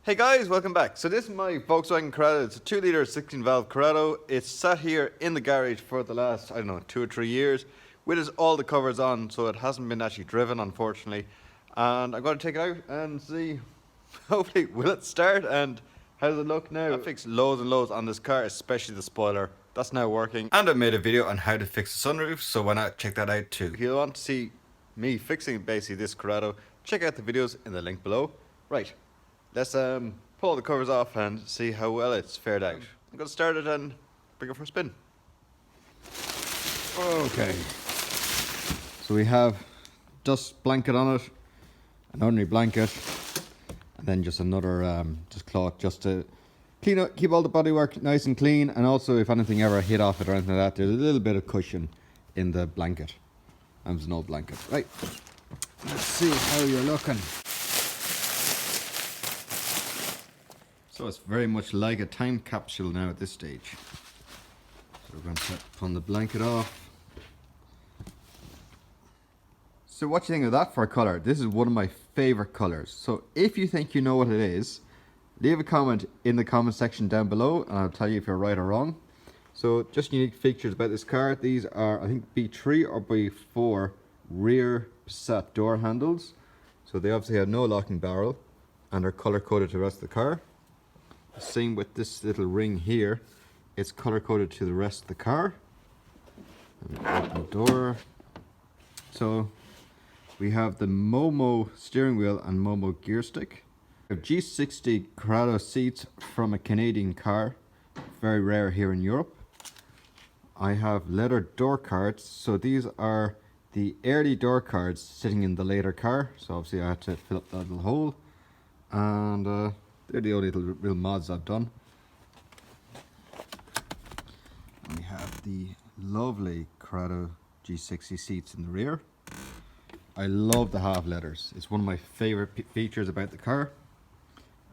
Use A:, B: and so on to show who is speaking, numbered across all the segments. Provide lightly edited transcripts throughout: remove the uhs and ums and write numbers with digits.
A: Hey guys, welcome back. So this is my Volkswagen Corrado. It's a 2 litre 16 valve Corrado. It's sat here in the garage for the last, I don't know, 2 or 3 years with all the covers on, so it hasn't been actually driven, unfortunately. And I'm going to take it out and see, hopefully, will it start and how does it look now? I fixed loads and loads on this car, especially the spoiler. That's now working. And I made a video on how to fix the sunroof, so why not check that out too. If you want to see me fixing basically this Corrado, check out the videos in the link below. Right. Let's pull the covers off and see how well it's fared out. I'm going to start it and bring it for a spin. Okay. So we have dust blanket on it, an ordinary blanket, and then just another just cloth just to clean up, keep all the bodywork nice and clean, and also if anything ever hit off it or anything like that, there's a little bit of cushion in the blanket. And there's an old blanket. Right. Let's see how you're looking. So it's very much like a time capsule now at this stage. So we're going to pull the blanket off. So what do you think of that for a colour? This is one of my favourite colours. So if you think you know what it is, leave a comment in the comment section down below and I'll tell you if you're right or wrong. So just unique features about this car. These are, I think, B3 or B4 rear Passat door handles. So they obviously have no locking barrel and are colour coded to the rest of the car. Same with this little ring here, it's color coded to the rest of the car. Open the door. So we have the Momo steering wheel and Momo gear stick. We have G60 Corrado seats from a Canadian car, very rare here in Europe. I have leather door cards, so these are the early door cards sitting in the later car, so obviously I had to fill up that little hole. And they're the only little real mods I've done. And we have the lovely Corrado G60 seats in the rear. I love the half leathers. It's one of my favorite features about the car.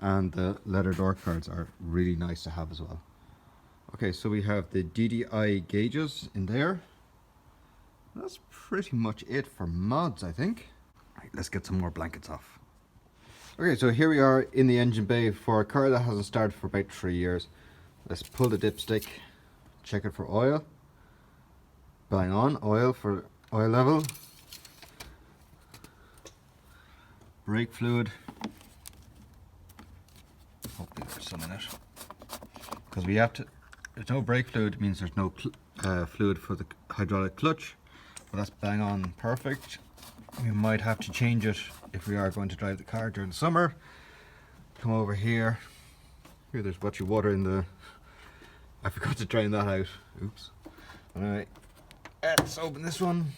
A: And the leather door cards are really nice to have as well. Okay, so we have the DDI gauges in there. That's pretty much it for mods, I think. Right, let's get some more blankets off. Okay, so here we are in the engine bay for a car that hasn't started for about 3 years. Let's pull the dipstick, check it for oil. Bang on, oil for oil level. Brake fluid. Hopefully there's some in it. Because we have to, there's no brake fluid, it means there's no fluid for the hydraulic clutch. But that's bang on perfect. We might have to change it if we are going to drive the car during the summer. Come over here. Here there's a bunch of water in the... I forgot to drain that out. Oops. Alright. Let's open this one.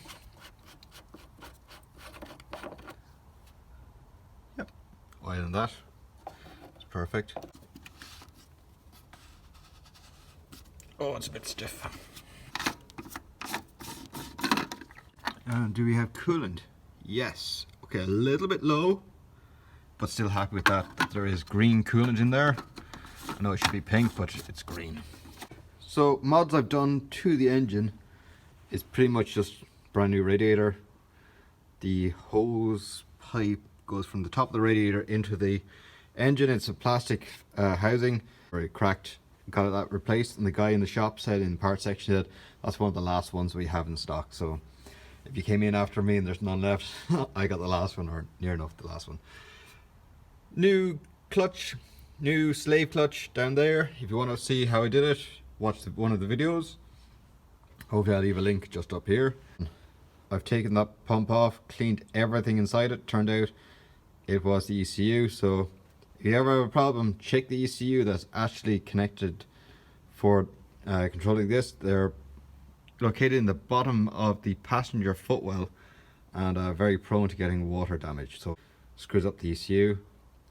A: Yep. Oil in that. It's perfect. Oh, it's a bit stiff. And do we have coolant? Yes. Okay, a little bit low, but still happy with that there is green coolant in there. I know it should be pink, but it's green. So mods I've done to the engine is pretty much just brand new radiator. The hose pipe goes from the top of the radiator into the engine. It's a plastic housing, very cracked. Got that replaced, and the guy in the shop said in the part section that that's one of the last ones we have in stock. So if you came in after me and there's none left, I got the last one, or near enough the last one. New clutch, new slave clutch down there. If you want to see how I did it, watch one of the videos. Hopefully I'll leave a link just up here. I've taken that pump off, cleaned everything inside it. Turned out it was the ECU, so if you ever have a problem, check the ECU that's actually connected for controlling this. They're located in the bottom of the passenger footwell and are very prone to getting water damage, so screws up the ECU.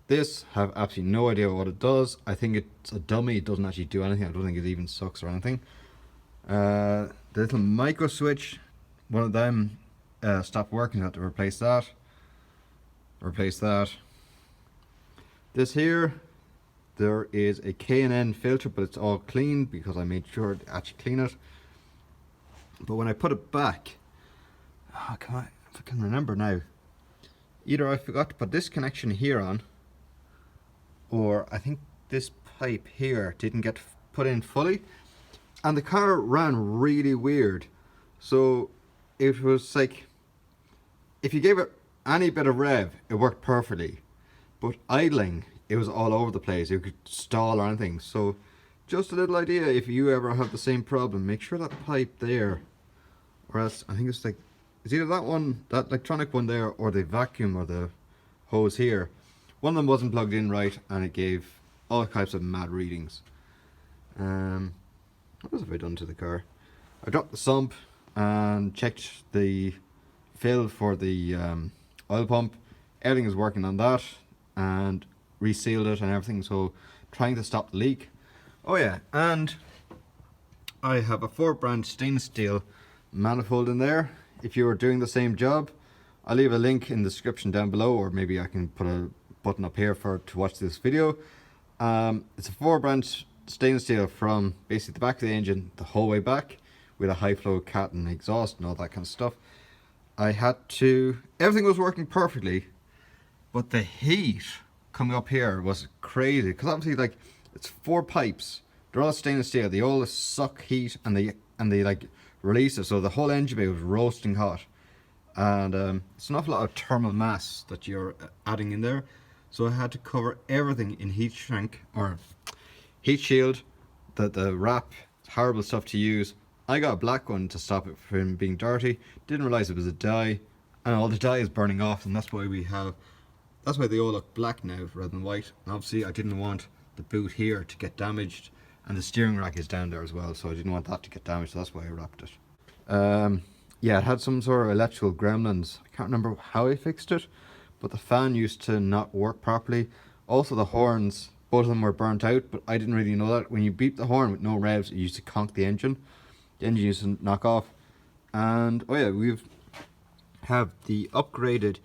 A: This, have absolutely no idea what it does. I think it's a dummy, it doesn't actually do anything. I don't think it even sucks or anything. The little micro switch, one of them stopped working, I had to replace that. This here, there is a K&N filter, but it's all clean because I made sure to actually clean it. But when I put it back, if I can remember now, either I forgot to put this connection here on, or I think this pipe here didn't get put in fully, and the car ran really weird. So it was like, if you gave it any bit of rev, it worked perfectly, but idling, it was all over the place. You could stall or anything. So just a little idea, if you ever have the same problem, make sure that pipe there, or else I think it's like, it's either that one, that electronic one there, or the vacuum or the hose here. One of them wasn't plugged in right, and it gave all types of mad readings. What else have I done to the car? I dropped the sump and checked the fill for the oil pump. Everything is working on that, and resealed it and everything, so trying to stop the leak. Oh yeah, and I have a 4-branch stainless steel manifold in there. If you are doing the same job, I'll leave a link in the description down below, or maybe I can put a button up here to watch this video. It's a 4-branch stainless steel from basically the back of the engine the whole way back, with a high flow cat and exhaust and all that kind of stuff. I had to, everything was working perfectly, but the heat coming up here was crazy, because obviously, like, it's 4 pipes, they're all stainless steel, they all suck heat, and they like release it, so the whole engine bay was roasting hot, and it's an awful lot of thermal mass that you're adding in there. So I had to cover everything in heat shrink, or heat shield. The wrap, it's horrible stuff to use. I got a black one to stop it from being dirty. Didn't realize it was a dye, and all the dye is burning off, and that's why they all look black now rather than white. And obviously I didn't want the boot here to get damaged, and the steering rack is down there as well, so I didn't want that to get damaged, so that's why I wrapped it. Yeah, it had some sort of electrical gremlins. I can't remember how I fixed it, but the fan used to not work properly. Also the horns, both of them were burnt out, but I didn't really know that. When you beep the horn with no revs, it used to conk the engine. The engine used to knock off. And oh yeah, we have the upgraded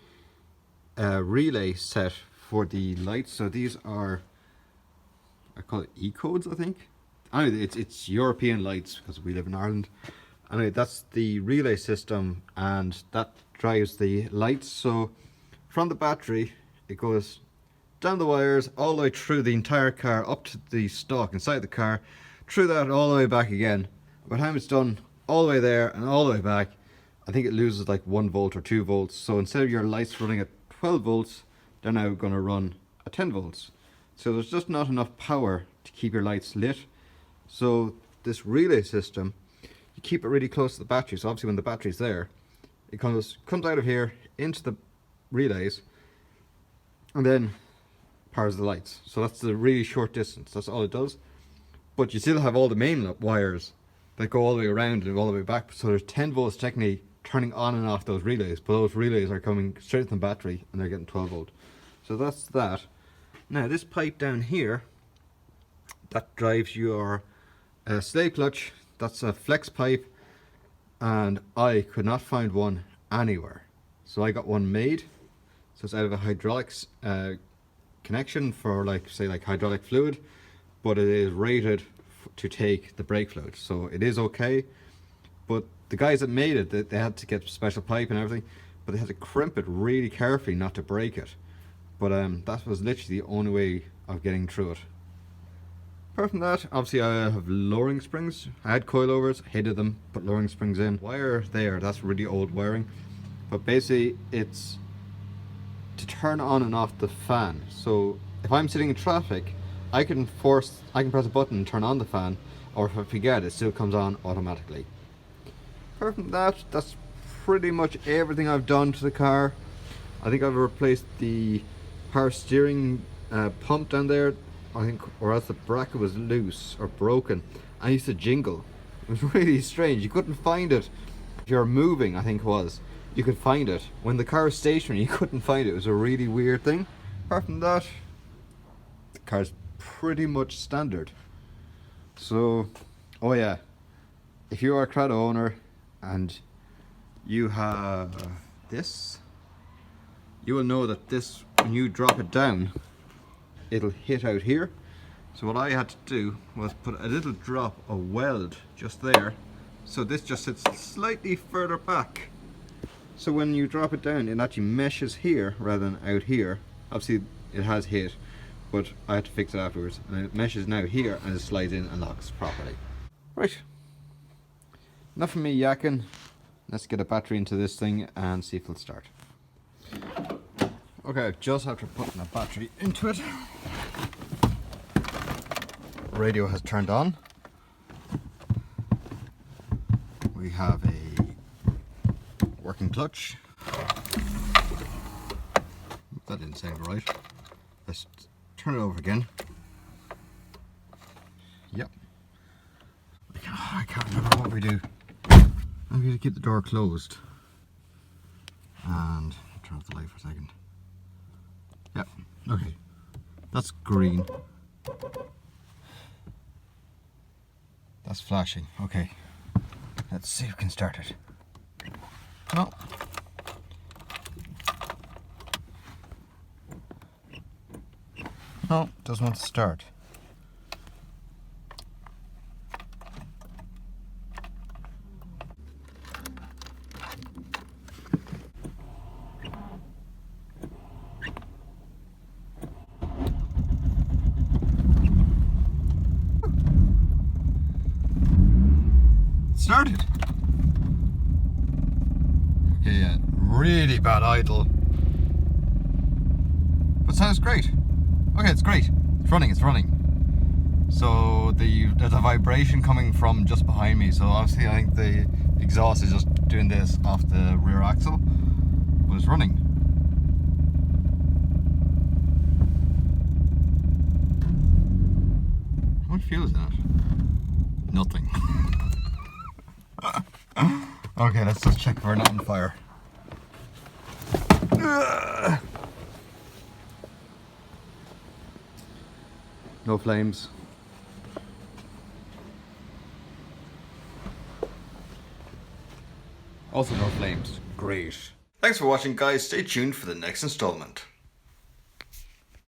A: relay set for the lights. So these are, I call it E-codes, I think. Anyway, it's European lights because we live in Ireland. Anyway, that's the relay system, and that drives the lights. So from the battery, it goes down the wires all the way through the entire car, up to the stalk inside the car, through that all the way back again. By the time it's done all the way there and all the way back, I think it loses like 1 volt or 2 volts. So instead of your lights running at 12 volts, they're now going to run at 10 volts. So there's just not enough power to keep your lights lit. So this relay system, you keep it really close to the battery. So obviously when the battery's there, it comes out of here into the relays, and then powers the lights. So that's the really short distance, that's all it does. But you still have all the main wires that go all the way around and all the way back, so there's 10 volts technically turning on and off those relays, but those relays are coming straight from the battery and they're getting 12 volt. So that's that. Now this pipe down here, that drives your slave clutch. That's a flex pipe, and I could not find one anywhere, so I got one made. So it's out of a hydraulics connection for, like, say, like hydraulic fluid, but it is rated to take the brake fluid, so it is okay. But the guys that made it, they had to get special pipe and everything, but they had to crimp it really carefully not to break it. But that was literally the only way of getting through it. Apart from that, obviously I have lowering springs. I had coilovers, hated them, put lowering springs in. Wire there, that's really old wiring, but basically it's to turn on and off the fan. So if I'm sitting in traffic, I can press a button and turn on the fan, or if I forget, it still comes on automatically. Apart from that, that's pretty much everything I've done to the car. I think I've replaced the power steering pump down there, I think, or else the bracket was loose or broken. I used to jingle. It was really strange. You couldn't find it. If you're moving, I think it was, you could find it. When the car was stationary, you couldn't find it. It was a really weird thing. Apart from that, the car's pretty much standard. So, oh yeah, if you are a Corrado owner and you have this, you will know that this, when you drop it down, it'll hit out here. So what I had to do was put a little drop of weld just there, so this just sits slightly further back, so when you drop it down, it actually meshes here rather than out here. Obviously it has hit, but I had to fix it afterwards. And it meshes now here and it slides in and locks properly. Right. Enough of me yakking. Let's get a battery into this thing and see if it'll start. Okay, just after putting a battery into it, radio has turned on. We have a working clutch. That didn't sound right. Let's turn it over again. Yep. I can't remember what we do. I'm going to keep the door closed. And turn off the light for a second. Yep. Okay. That's green. That's flashing. Okay. Let's see if we can start it. No. No, doesn't want to start. Started. Okay, yeah, really bad idle. But sounds great. Okay, it's great. It's running, it's running. So there's a vibration coming from just behind me. So obviously I think the exhaust is just doing this off the rear axle. But it's running. How much fuel is in it? Nothing. Okay, let's just check if we're not on fire. No flames. Also no flames. Great. Thanks for watching, guys. Stay tuned for the next installment.